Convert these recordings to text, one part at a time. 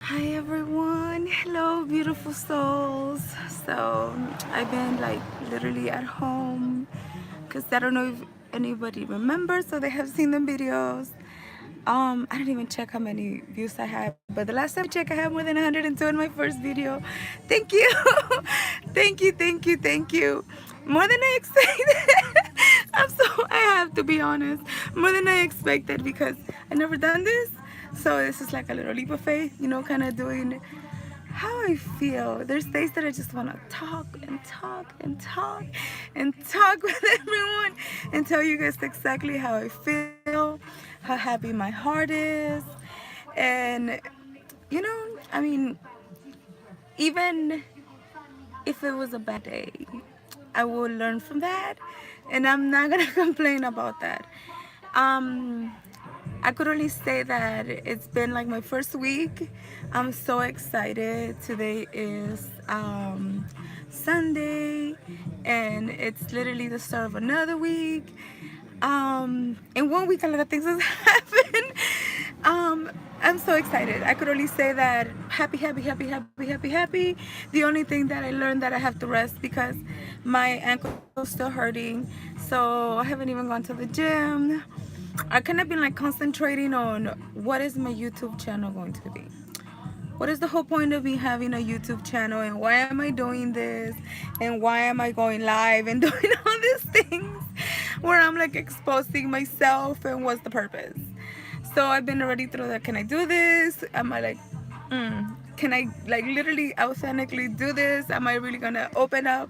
Hi everyone, hello beautiful souls. So I've been like literally at home because I don't know if anybody remembers, so they have seen the videos. I didn't even check how many views I had, but the last time I checked I had more than 102 in my first video. Thank you. Thank you. More than I expected. I have to be honest, more than I expected because I never done this. So this is like a little leap of faith, kind of doing how I feel. There's days that I just want to talk and talk and talk and talk with everyone and tell you guys exactly how I feel, how happy my heart is. And, I mean, even if it was a bad day, I will learn from that and I'm not going to complain about that. Um, I could only say that it's been like my first week. I'm so excited. Today is Sunday, and it's literally the start of another week. In 1 week, a lot of things has happened. I'm so excited. I could only say that happy. The only thing that I learned that I have to rest because my ankle's still hurting. So I haven't even gone to the gym. I kind of been like concentrating on what is my YouTube channel going to be. What is the whole point of me having a YouTube channel and why am I doing this and why am I going live and doing all these things where I'm like exposing myself and what's the purpose? So I've been already through that. Can I do this? Am I like, can I like literally authentically do this? Am I really gonna open up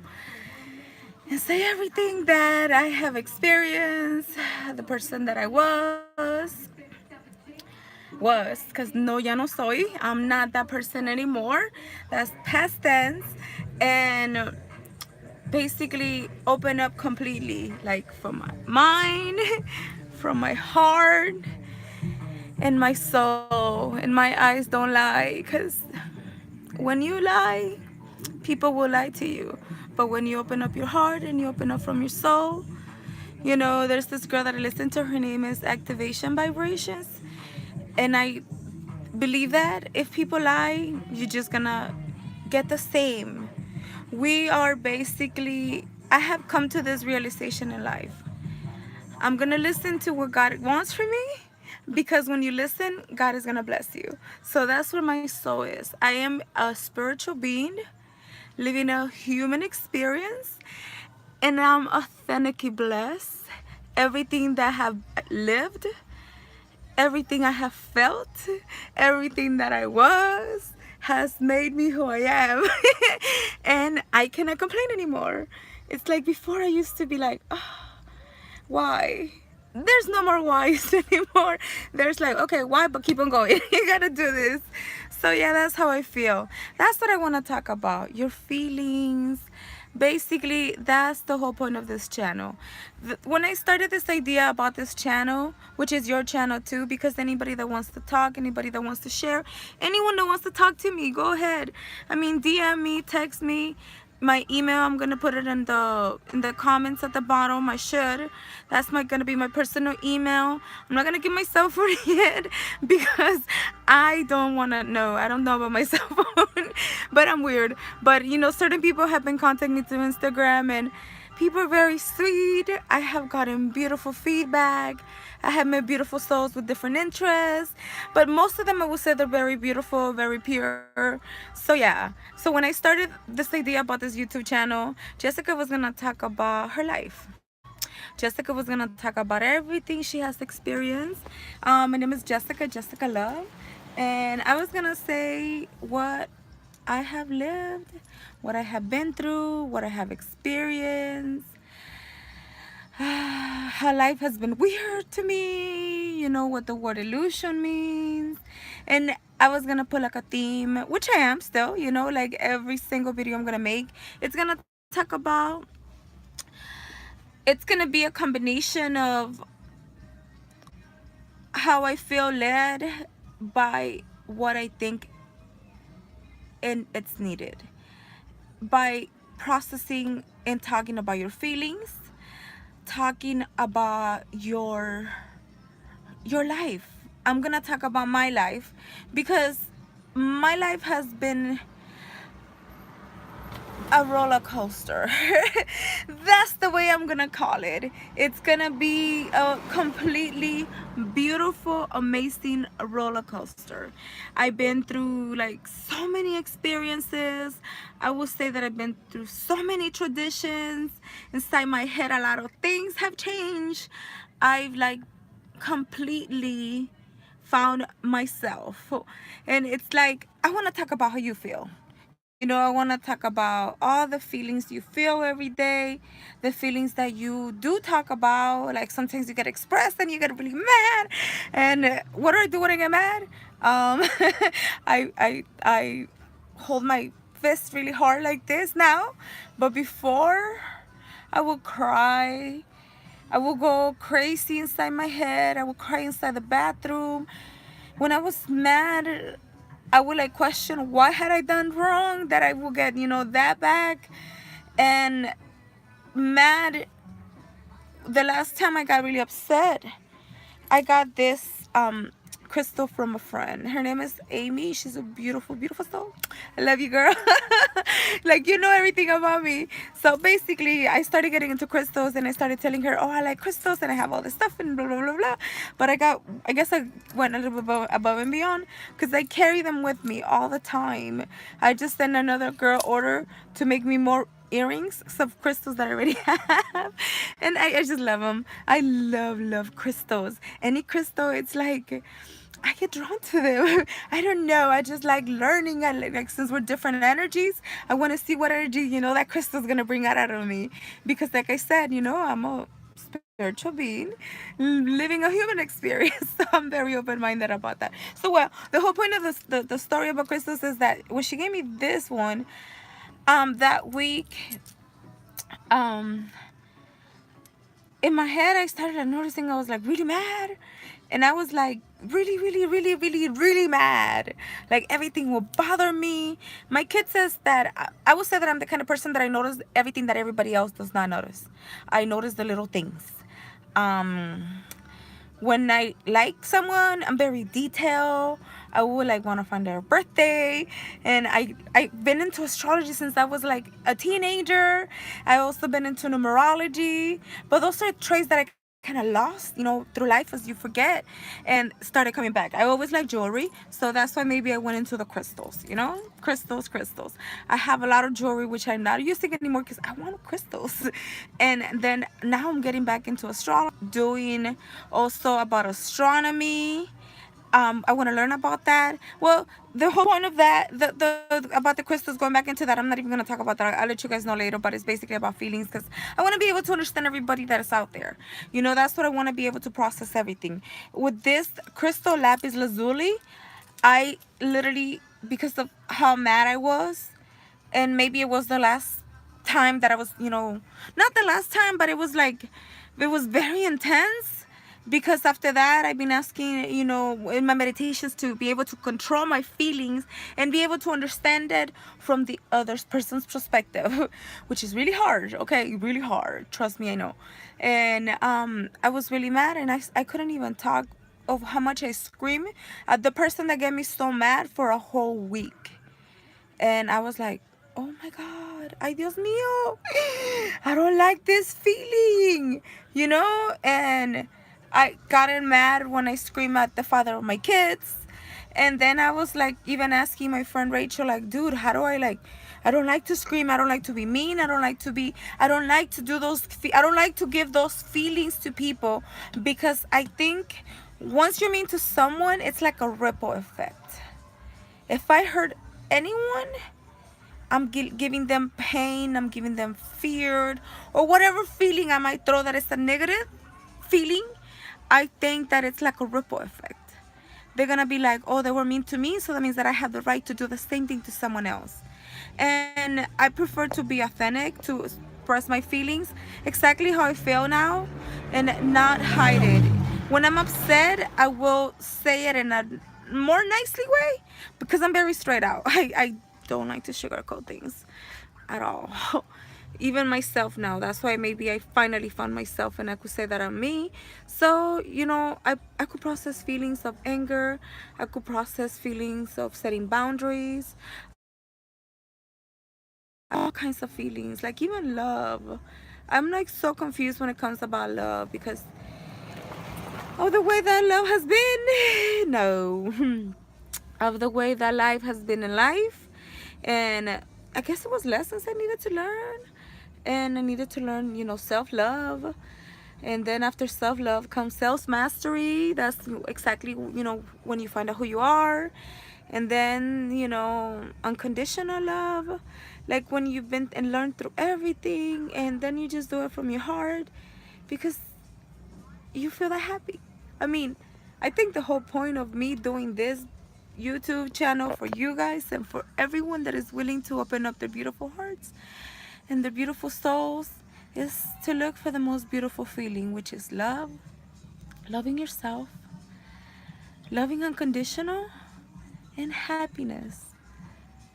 and say everything that I have experienced, the person that I was, because no, ya no soy. I'm not that person anymore. That's past tense. And basically open up completely, like from my mind, from my heart, and my soul. And my eyes don't lie, because when you lie, people will lie to you. But when you open up your heart and you open up from your soul, there's this girl that I listen to. Her name is Activation Vibrations. And I believe that if people lie, you're just gonna get the same. We are basically, I have come to this realization in life. I'm gonna listen to what God wants for me because when you listen, God is gonna bless you. So that's where my soul is. I am a spiritual being living a human experience, and I'm authentically blessed. Everything that I have lived, everything I have felt, everything that I was has made me who I am. And I cannot complain anymore. It's like before I used to be like, oh, why? There's no more whys anymore. There's like, okay, why? But keep on going. You gotta do this. So yeah, that's how I feel. That's what I want to talk about. Your feelings. Basically, that's the whole point of this channel. When I started this idea about this channel, which is your channel too, because anybody that wants to talk, anybody that wants to share, anyone that wants to talk to me, go ahead. I mean, DM me, text me. My email, I'm gonna put it in the comments at the bottom. I should. That's gonna be my personal email. I'm not gonna give my cell phone yet because I don't wanna know. I don't know about my cell phone, but I'm weird. But certain people have been contacting me through Instagram, and people are very sweet. I have gotten beautiful feedback. I have met beautiful souls with different interests, but most of them I would say they're very beautiful, very pure. So yeah. So when I started this idea about this YouTube channel, Jessica was gonna talk about her life. Jessica was gonna talk about everything she has experienced. My name is Jessica Love, and I was gonna say what I have lived, what I have been through, what I have experienced, how life has been weird to me, what the word illusion means. And I was gonna put like a theme, which I am still, like every single video I'm gonna make, it's gonna talk about, it's gonna be a combination of how I feel led by what I think and it's needed, by processing and talking about your feelings, talking about your life. I'm gonna talk about my life because my life has been a roller coaster. That's the way I'm gonna call it. It's gonna be a completely beautiful, amazing roller coaster. I've been through like so many experiences. I will say that I've been through so many traditions. Inside my head, a lot of things have changed. I've like completely found myself, and it's like I want to talk about how you feel. I want to talk about all the feelings you feel every day, the feelings that you do talk about. Like sometimes you get expressed and you get really mad. And what do I do when I get mad? I hold my fist really hard like this now. But before, I will cry. I will go crazy inside my head. I will cry inside the bathroom. When I was mad, I would like question what had I done wrong that I will get, that back. And mad, the last time I got really upset, I got this crystal from a friend. Her name is Amy. She's a beautiful, beautiful soul. I love you, girl. Like, you know everything about me. So basically, I started getting into crystals, and I started telling her, oh, I like crystals and I have all this stuff and blah, blah, blah, blah. But I guess I went a little bit above and beyond, because I carry them with me all the time. I just sent another girl order to make me more earrings of crystals that I already have, and I just love them. I love crystals. Any crystal, it's like I get drawn to them. I don't know, I just like learning. I like since we're different energies, I want to see what energy that crystal's gonna bring out of me, because like I said, I'm a spiritual being living a human experience. So I'm very open-minded about that. So well, the whole point of this, the story about crystals is that when she gave me this one, that week, um in my head, I started noticing I was like really mad, and I was like really mad. Like everything will bother me. My kid says that I would say that I'm the kind of person that I notice everything that everybody else does not notice. I notice the little things. When I like someone, I'm very detailed. I would like want to find their birthday, and I've been into astrology since I was like a teenager. I also been into numerology, but those are traits that I kind of lost, through life as you forget, and started coming back. I always like jewelry, so that's why maybe I went into the crystals. Crystals. I have a lot of jewelry which I'm not using anymore because I want crystals. And then now I'm getting back into astrology, doing also about astronomy. I want to learn about that. Well, the whole point of that, the about the crystals, going back into that, I'm not even going to talk about that. I'll let you guys know later, but it's basically about feelings, because I want to be able to understand everybody that is out there. That's what I want to be able to process everything. With this crystal lapis lazuli, I literally, because of how mad I was, and maybe it was the last time that I was, not the last time, but it was like, it was very intense, because after that I've been asking, in my meditations, to be able to control my feelings and be able to understand it from the other person's perspective, which is really hard. Okay, really hard, trust me, I know. And I was really mad, and I couldn't even talk of how much I screamed at the person that got me so mad for a whole week. And I was like, oh my God, ay Dios mío, I don't like this feeling, and I got mad when I screamed at the father of my kids. And then I was like, even asking my friend Rachel, like, dude, how do I don't like to scream, I don't like to be mean, I don't like to do those, I don't like to give those feelings to people, because I think once you're mean to someone, it's like a ripple effect. If I hurt anyone, I'm giving them pain, I'm giving them fear, or whatever feeling I might throw that is a negative feeling. I think that it's like a ripple effect. They're gonna be like, oh, they were mean to me, so that means that I have the right to do the same thing to someone else. And I prefer to be authentic, to express my feelings exactly how I feel now, and not hide it. When I'm upset, I will say it in a more nicely way, because I'm very straight out. I don't like to sugarcoat things at all. even myself now. That's why maybe I finally found myself and I could say that I'm me. So, you know, I could process feelings of anger. I could process feelings of setting boundaries. All kinds of feelings, like even love. I'm like so confused when it comes about love because of the way that love has been. No. Of the way that life has been in life. And I guess it was lessons I needed to learn. And I needed to learn, you know, self-love. And then after self-love comes self-mastery. That's exactly, you know, when you find out who you are. And then, you know, unconditional love, like when you've been and learned through everything, and then you just do it from your heart because you feel that happy. I mean, I think the whole point of me doing this YouTube channel for you guys and for everyone that is willing to open up their beautiful hearts and their beautiful souls is to look for the most beautiful feeling, which is love, loving yourself, loving unconditional, and happiness.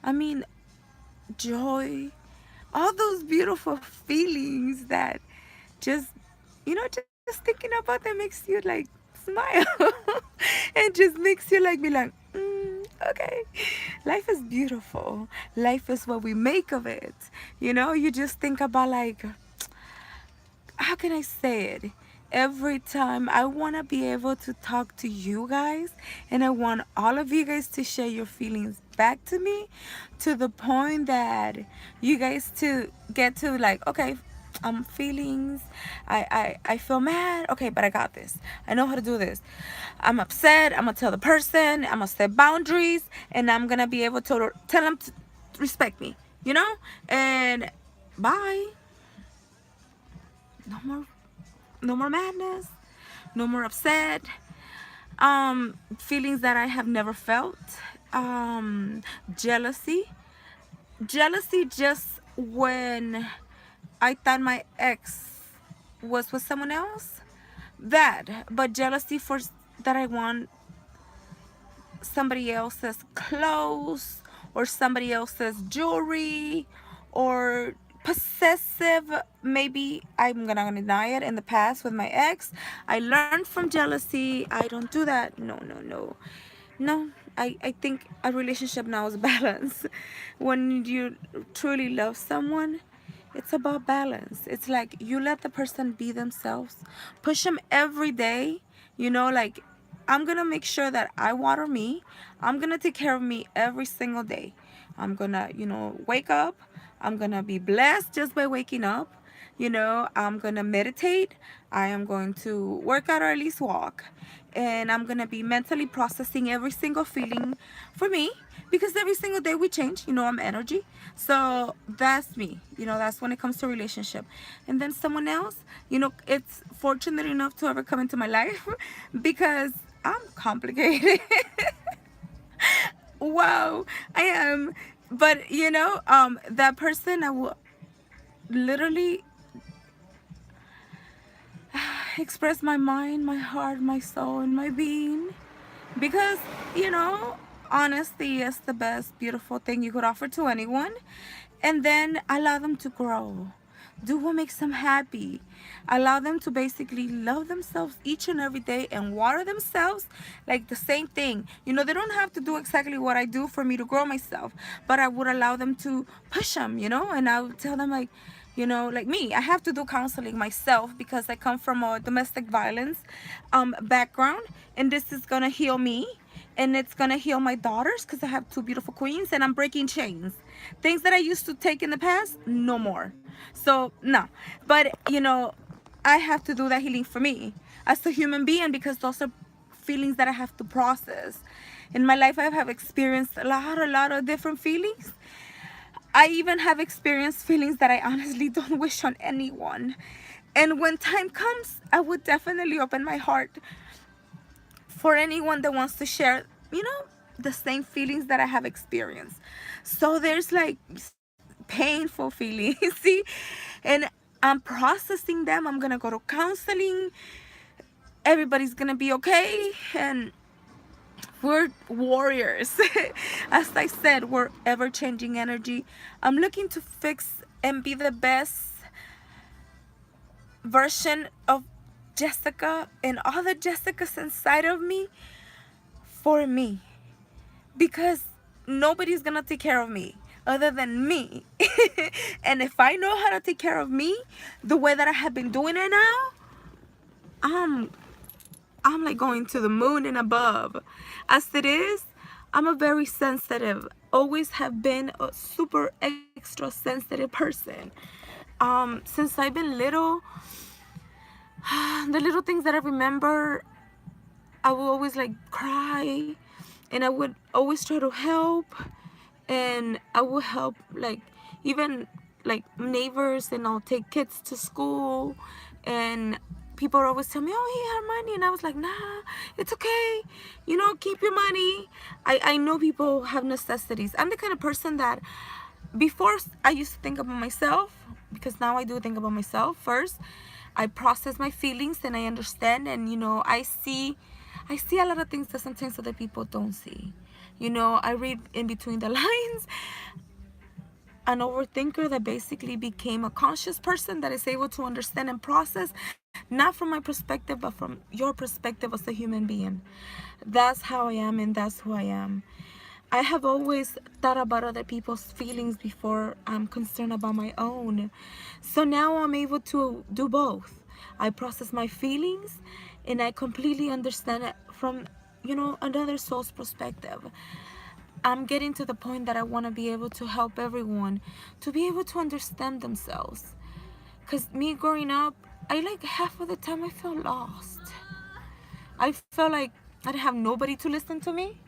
I mean, joy, all those beautiful feelings that just, you know, just thinking about them makes you like smile. And just makes you like be like, okay, life is beautiful. Life is what we make of it. You know, you just think about like, how can I say it? Every time I want to be able to talk to you guys, and I want all of you guys to share your feelings back to me, to the point that you guys to get to like, okay, feelings, I feel mad, okay, but I got this, I know how to do this. I'm upset, I'm gonna tell the person, I'm gonna set boundaries, and I'm gonna be able to tell them to respect me, you know. And bye. No more, no more madness, no more upset, feelings that I have never felt, jealousy. Jealousy just when I thought my ex was with someone else, that. But jealousy for that I want somebody else's clothes or somebody else's jewelry, or possessive. Maybe I'm gonna deny it. In the past with my ex, I learned from jealousy. I don't do that. No, no, no, no. I think a relationship now is balance. When you truly love someone, it's about balance. It's like you let the person be themselves, push them every day, you know, like I'm gonna make sure that I water me. I'm gonna take care of me every single day. I'm gonna, you know, wake up. I'm gonna be blessed just by waking up. You know, I'm gonna meditate. I am going to work out or at least walk. And I'm gonna be mentally processing every single feeling for me, because every single day we change. You know, I'm energy. So that's me. You know, that's when it comes to relationship. And then someone else, you know, it's fortunate enough to ever come into my life because I'm complicated. Wow, I am. But you know, that person I will literally express my mind, my heart, my soul, and my being. Because, you know, honesty is the best, beautiful thing you could offer to anyone. And then allow them to grow. Do what makes them happy. Allow them to basically love themselves each and every day and water themselves like the same thing. You know, they don't have to do exactly what I do for me to grow myself, but I would allow them to push them, you know, and I would tell them like, you know, like me, I have to do counseling myself because I come from a domestic violence background, and this is gonna heal me, and it's gonna heal my daughters because I have two beautiful queens, and I'm breaking chains. Things that I used to take in the past, no more. So no, but you know, I have to do that healing for me as a human being, because those are feelings that I have to process. In my life, I have experienced a lot of different feelings. I even have experienced feelings that I honestly don't wish on anyone. And when time comes, I would definitely open my heart for anyone that wants to share, you know, the same feelings that I have experienced. So there's like painful feelings, see? And I'm processing them. I'm gonna go to counseling. Everybody's gonna be okay. And we're warriors. As I said, we're ever changing energy. I'm looking to fix and be the best version of Jessica and all the Jessicas inside of me for me, because nobody's gonna take care of me other than me. And if I know how to take care of me the way that I have been doing it now, I'm I'm like going to the moon and above. As it is, I'm a very sensitive, always have been a super extra sensitive person. Since I've been little, the little things that I remember, I would always like cry, and I would always try to help, and I would help like even like neighbors, and I'll take kids to school, and people always tell me, oh, he had money, and I was like, nah, it's okay, you know, keep your money. I know people have necessities. I'm the kind of person that before I used to think about myself, because now I do think about myself first. I process my feelings and I understand, and you know, I see a lot of things that sometimes other people don't see. You know, I read in between the lines. An overthinker that basically became a conscious person that is able to understand and process, not from my perspective, but from your perspective as a human being. That's how I am, and that's who I am. I have always thought about other people's feelings before I'm concerned about my own. So now I'm able to do both. I process my feelings and I completely understand it from, you know, another soul's perspective. I'm getting to the point that I want to be able to help everyone to be able to understand themselves. Because me growing up, I like half of the time I felt lost. I felt like I didn't have nobody to listen to me.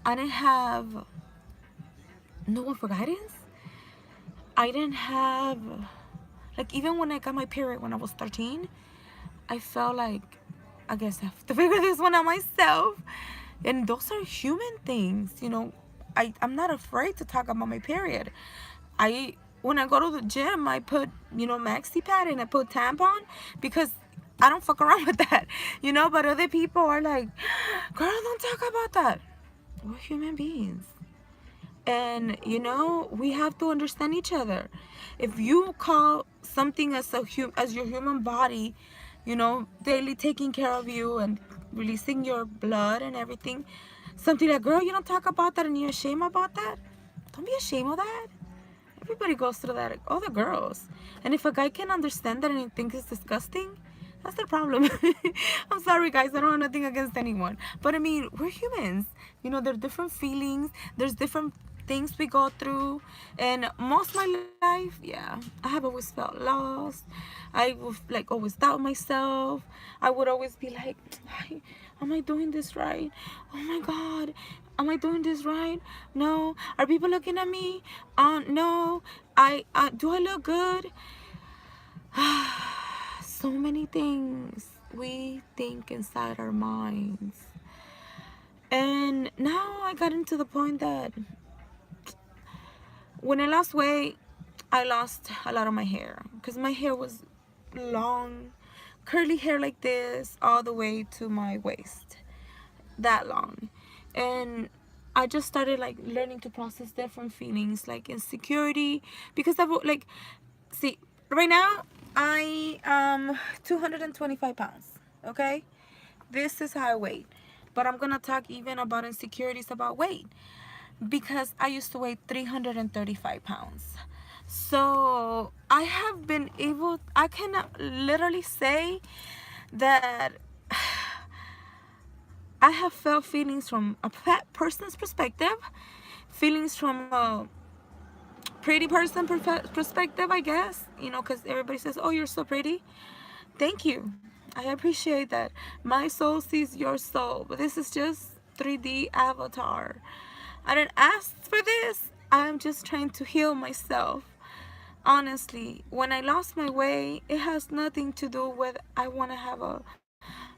I didn't have no one for guidance. I didn't have, like, even when I got my period when I was 13, I felt like, I guess I have to figure this one out myself. And those are human things, you know. I'm not afraid to talk about my period. When I go to the gym, I put, you know, maxi pad and I put tampon, because I don't fuck around with that, you know. But other people are like, girl, don't talk about that. We're human beings. And you know, we have to understand each other. If you call something as your human body, you know, daily taking care of you and releasing your blood and everything, something like, girl, you don't talk about that and you're ashamed about that, don't be ashamed of that. Everybody goes through that, all the girls. And if a guy can understand that and he thinks it's disgusting, that's their problem. I'm sorry, guys, I don't have nothing against anyone, but I mean, we're humans. You know, there are different feelings, there's different things we go through. And most of my life, yeah, I have always felt lost. I would like always doubt myself. I would always be like, am I doing this right? Oh my god, am I doing this right? No. Are people looking at me? No. I do I look good? So many things we think inside our minds. And now I got into the point that when I lost weight, I lost a lot of my hair, because my hair was long, curly hair like this all the way to my waist, that long. And I just started like learning to process different feelings like insecurity, because I would like, see, right now I am 225 pounds, okay? This is how I weigh. But I'm gonna talk even about insecurities about weight, because I used to weigh 335 pounds. So I have been able, I can literally say that I have felt feelings from a fat person's perspective, feelings from a pretty person perspective, I guess, you know, because everybody says, oh, you're so pretty. Thank you. I appreciate that. My soul sees your soul, but this is just 3D avatar. I didn't ask for this. I'm just trying to heal myself. Honestly, when I lost my weight, it has nothing to do with I want to have a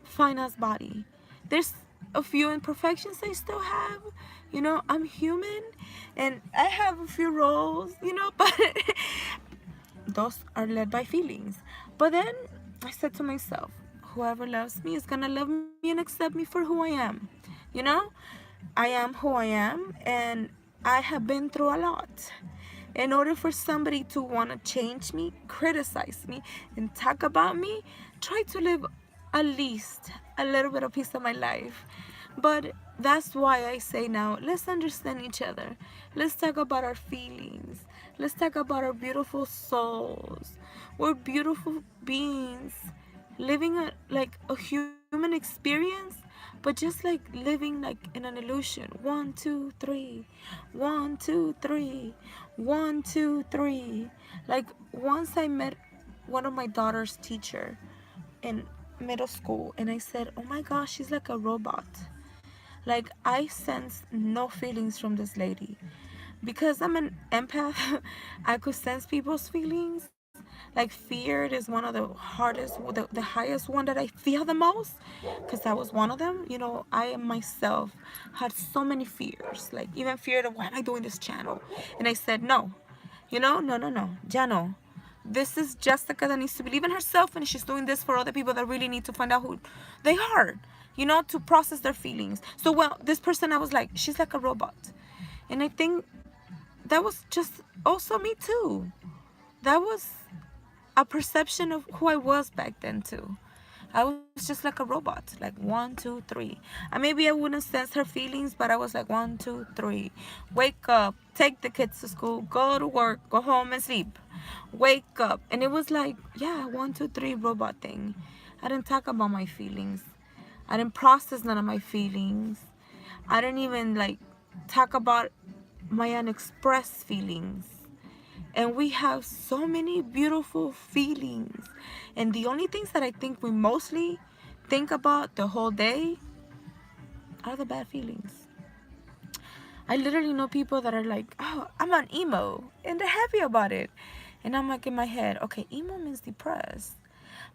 fine ass body. There's a few imperfections I still have. You know, I'm human and I have a few roles, you know, but those are led by feelings. But then I said to myself, whoever loves me is gonna love me and accept me for who I am. You know, I am who I am, and I have been through a lot. In order for somebody to want to change me, criticize me, and talk about me, try to live at least a little bit of piece of my life. But that's why I say now, let's understand each other. Let's talk about our feelings. Let's talk about our beautiful souls. We're beautiful beings living a human experience, but just like living like in an illusion. 1 2 3, 1 2 3, 1 2 3. Like, once I met one of my daughter's teacher in middle school, and I said, oh my gosh, she's like a robot. Like, I sense no feelings from this lady. Because I'm an empath, I could sense people's feelings. Like, fear is one of the hardest, the highest one that I feel the most, because that was one of them. You know, I myself had so many fears, like even fear of, why am I doing this channel? And I said, no, no, ya no. This is Jessica that needs to believe in herself, and she's doing this for other people that really need to find out who they are, to process their feelings. So, well, this person, I was like, she's like a robot. And I think that was just also me too. That was a perception of who I was back then too. I was just like a robot, like 1 2 3. And maybe I wouldn't sense her feelings, but I was like 1 2 3. Wake up, take the kids to school, go to work, go home and sleep. Wake up, and it was like, yeah, 1 2 3 robot thing. I didn't talk about my feelings. I didn't process none of my feelings. I didn't even like talk about my unexpressed feelings. And we have so many beautiful feelings. And the only things that I think we mostly think about the whole day are the bad feelings. I literally know people that are like, oh, I'm on emo, and they're happy about it. And I'm like, in my head, okay, emo means depressed.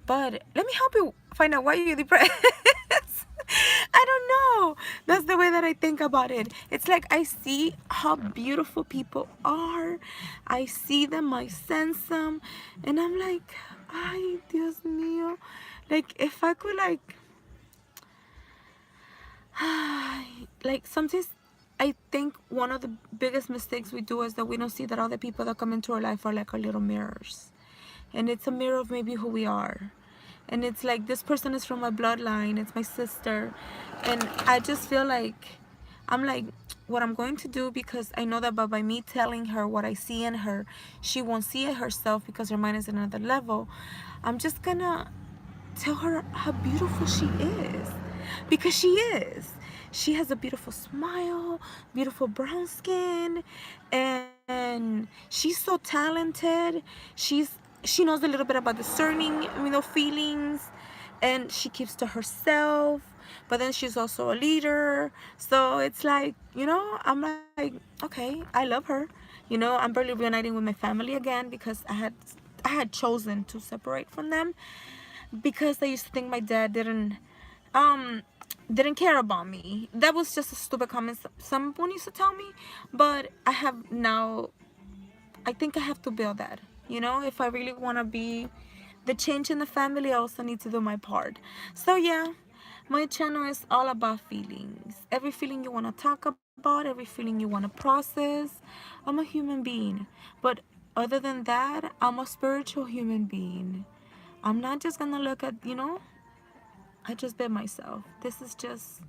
But let me help you find out why you're depressed. I don't know. That's the way that I think about it. It's like I see how beautiful people are. I see them, I sense them. And I'm like, ay, Dios mío. Like, if I could, like sometimes I think one of the biggest mistakes we do is that we don't see that other people that come into our life are like our little mirrors. And it's a mirror of maybe who we are. And it's like, this person is from my bloodline, it's my sister. And I just feel like, I'm like, what I'm going to do, because I know that by me telling her what I see in her, she won't see it herself because her mind is at another level. I'm just gonna tell her how beautiful she is, because she is. She has a beautiful smile, beautiful brown skin, and she's so talented. She knows a little bit about discerning, feelings, and she keeps to herself. But then she's also a leader. So it's like, I'm like, okay, I love her. I'm barely reuniting with my family again, because I had chosen to separate from them, because I used to think my dad didn't care about me. That was just a stupid comment someone used to tell me. But I think I have to build that. If I really want to be the change in the family, I also need to do my part. So yeah, my channel is all about feelings. Every feeling you want to talk about, every feeling you want to process. I'm a human being. But other than that, I'm a spiritual human being. I'm not just gonna look at, I just bet myself. This is just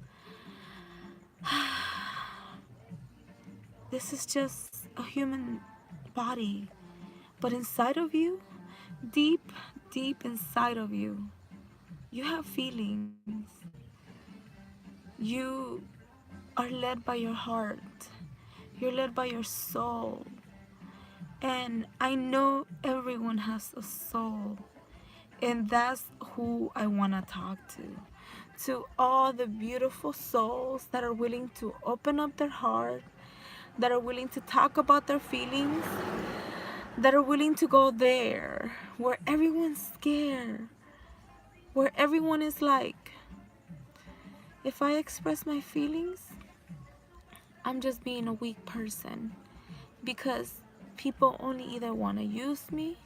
a human body. But inside of you, deep, deep inside of you, you have feelings. You are led by your heart. You're led by your soul. And I know everyone has a soul. And that's who I want to talk to. To all the beautiful souls that are willing to open up their heart, that are willing to talk about their feelings, that are willing to go there where everyone's scared, where everyone is like, if I express my feelings, I'm just being a weak person, because people only either want to use me,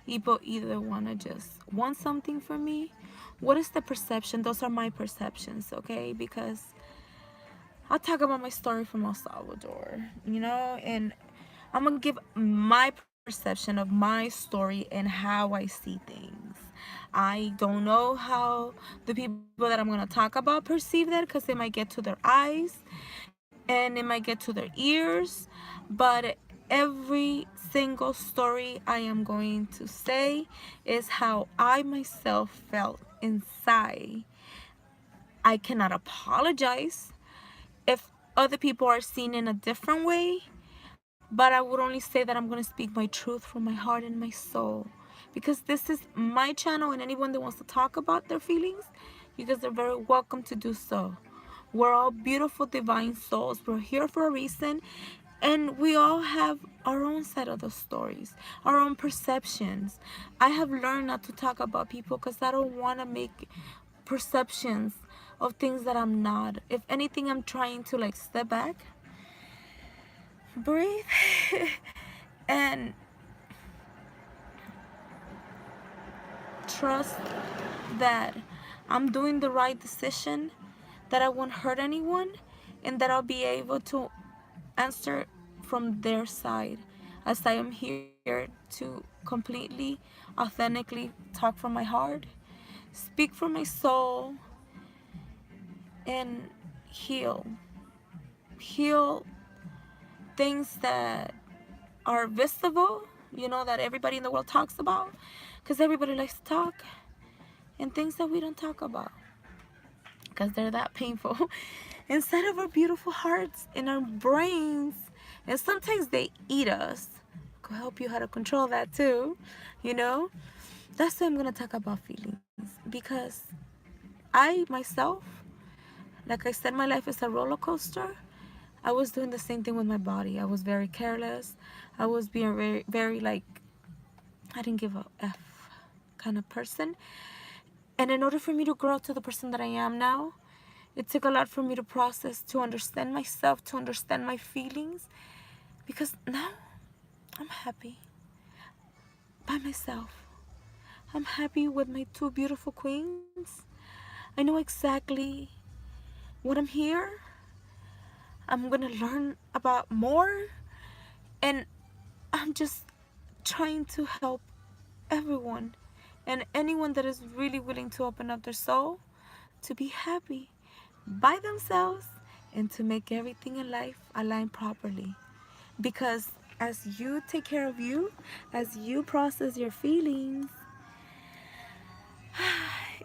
people either want to just want something from me. What is the perception? Those are my perceptions, okay? Because I'll talk about my story from El Salvador, and I'm gonna give my perception of my story and how I see things. I don't know how the people that I'm gonna talk about perceive that, because it might get to their eyes and it might get to their ears, but every single story I am going to say is how I myself felt inside. I cannot apologize if other people are seen in a different way, but I would only say that I'm going to speak my truth from my heart and my soul, because this is my channel, and anyone that wants to talk about their feelings, you guys are very welcome to do so. We're all beautiful divine souls. We're here for a reason, and we all have our own side of the stories, our own perceptions. I have learned not to talk about people because I don't want to make perceptions of things that I'm not. If anything, I'm trying to like step back, breathe, and trust that I'm doing the right decision, that I won't hurt anyone, and that I'll be able to answer from their side, as I am here to completely, authentically talk from my heart, speak from my soul, and heal. Heal things that are visible, that everybody in the world talks about, because everybody likes to talk, and things that we don't talk about because they're that painful inside of our beautiful hearts and our brains, and sometimes they eat us. I'll help you how to control that too. you know that's why I'm gonna talk about feelings, because I myself, like I said, my life is a roller coaster. I was doing the same thing with my body. I was very careless. I was being very, very like, I didn't give a F kind of person. And in order for me to grow to the person that I am now, it took a lot for me to process, to understand myself, to understand my feelings. Because now I'm happy by myself. I'm happy with my two beautiful queens. I know exactly what I'm here. I'm gonna learn about more. And I'm just trying to help everyone and anyone that is really willing to open up their soul to be happy by themselves and to make everything in life align properly. Because as you take care of you, as you process your feelings,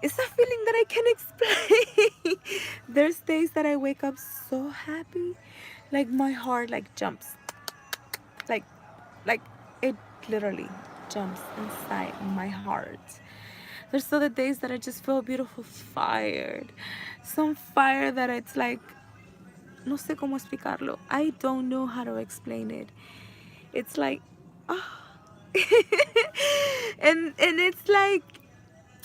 it's a feeling that I can't explain. There's days that I wake up so happy, like my heart like jumps, like like it literally jumps inside my heart. There's other days that I just feel beautiful fired, some fire that it's like, no sé cómo explicarlo. I don't know how to explain it. It's like, oh. and it's like,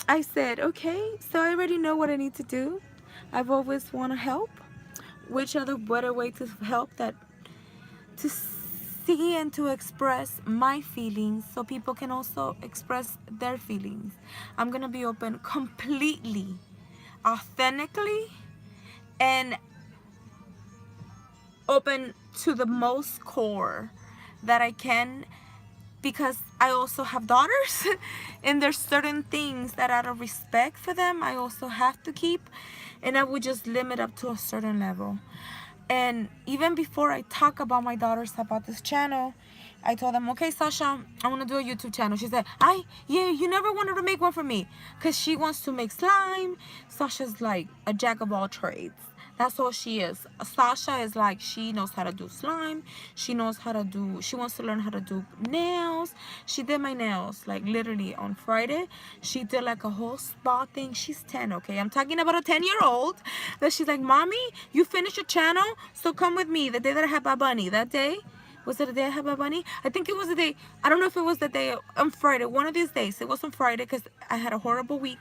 I said, okay, so I already know what I need to do. I've always want to help. Which other better way to help that to see and to express my feelings so people can also express their feelings. I'm gonna be open completely, authentically, and open to the most core that I can, because I also have daughters and there's certain things that out of respect for them I also have to keep, and I would just limit up to a certain level. And even before I talk about my daughters about this channel, I told them, okay, Sasha, I want to do a YouTube channel. She said, yeah, you never wanted to make one for me, because she wants to make slime. Sasha's like a jack of all trades. That's all she is. Sasha is like, she knows how to do slime. She wants to learn how to do nails. She did my nails, like literally on Friday. She did like a whole spa thing. She's 10, okay? I'm talking about a 10-year-old that she's like, Mommy, you finished your channel, so come with me. The day that I had Bad Bunny, that day, was it the day I had Bad Bunny? I think it was the day, I don't know if it was the day on Friday, one of these days. It was on Friday because I had a horrible week.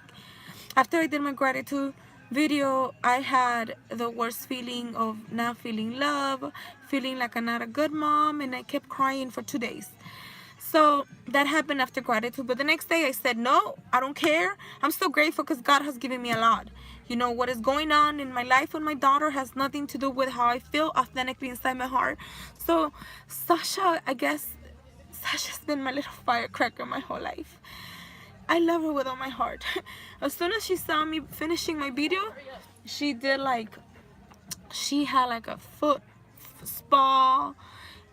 After I did my gratitude video, I had the worst feeling of not feeling love, feeling like I'm not a good mom, and I kept crying for 2 days. So that happened after gratitude. But the next day I said, no, I don't care. I'm still grateful because God has given me a lot. You know, what is going on in my life with my daughter has nothing to do with how I feel authentically inside my heart. So Sasha, I guess Sasha's been my little firecracker my whole life. I love her with all my heart. As soon as she saw me finishing my video, she did like, she had like a foot spa,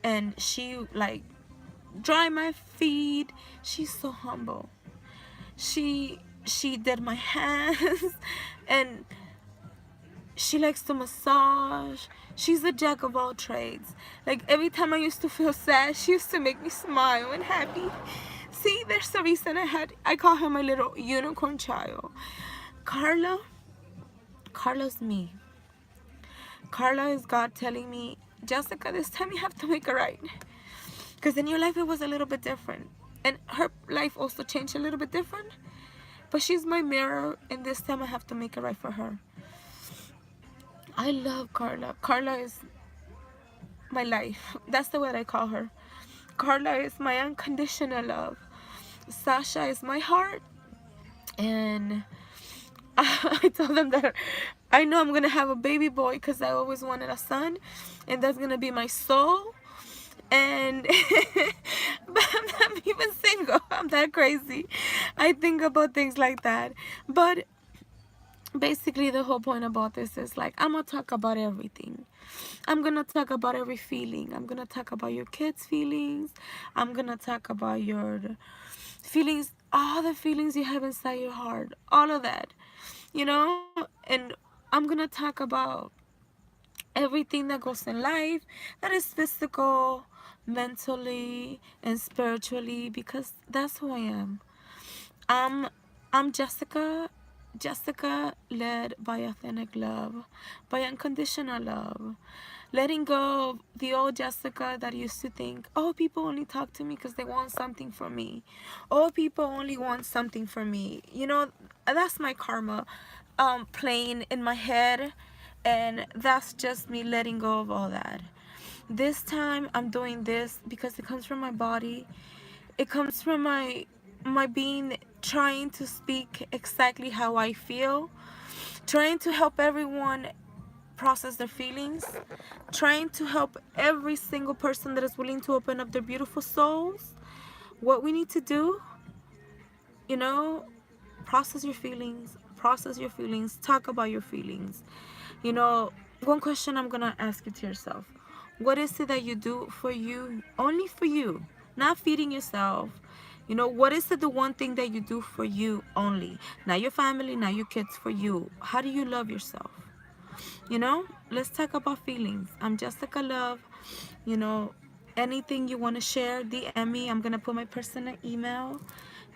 and she like dry my feet. She's so humble. She did my hands and she likes to massage. She's a jack of all trades. Like every time I used to feel sad, she used to make me smile and happy. See, there's the reason I call her my little unicorn child. Carla's me. Carla is God telling me, Jessica, this time you have to make it right. Because in your life it was a little bit different. And her life also changed a little bit different. But she's my mirror, and this time I have to make it right for her. I love Carla. Carla is my life. That's the way I call her. Carla is my unconditional love. Sasha is my heart. And I told them that I know I'm going to have a baby boy because I always wanted a son. And that's going to be my soul. And but I'm not even single. I'm that crazy. I think about things like that. But basically the whole point about this is like, I'm gonna talk about everything. I'm gonna talk about every feeling. I'm gonna talk about your kids' feelings. I'm gonna talk about your feelings, all the feelings you have inside your heart, all of that, you know. And I'm gonna talk about everything that goes in life, that is physical, mentally, and spiritually, because that's who I am. I'm Jessica. Jessica led by authentic love, by unconditional love. Letting go of the old Jessica that used to think, oh, people only talk to me because they want something from me. Oh, people only want something from me. You know, that's my karma playing in my head. And that's just me letting go of all that. This time I'm doing this because it comes from my body. It comes from my being, trying to speak exactly how I feel, trying to help everyone process their feelings, trying to help every single person that is willing to open up their beautiful souls. What we need to do, you know, process your feelings, talk about your feelings. You know, one question I'm gonna ask you to yourself: what is it that you do for you, only for you, not feeding yourself? You know, what is it, the one thing that you do for you only, not your family, not your kids, for you? How do you love yourself? You know, let's talk about feelings. I'm Jessica Love. You know, anything you want to share, DM me. I'm gonna put my personal email.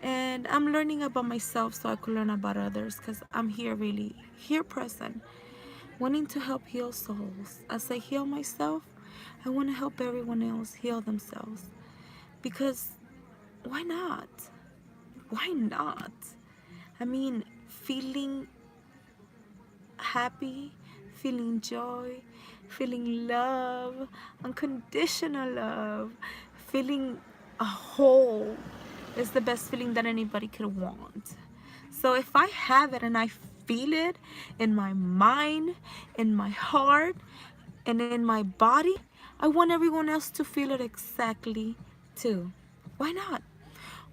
And I'm learning about myself so I could learn about others, because I'm here, really here present, wanting to help heal souls. As I heal myself, I want to help everyone else heal themselves. Because why not? Why not? I mean, feeling happy, feeling joy, feeling love, unconditional love, feeling a whole is the best feeling that anybody could want. So if I have it and I feel it in my mind, in my heart, and in my body, I want everyone else to feel it exactly too. Why not?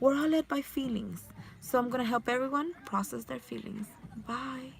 We're all led by feelings. So I'm going to help everyone process their feelings. Bye.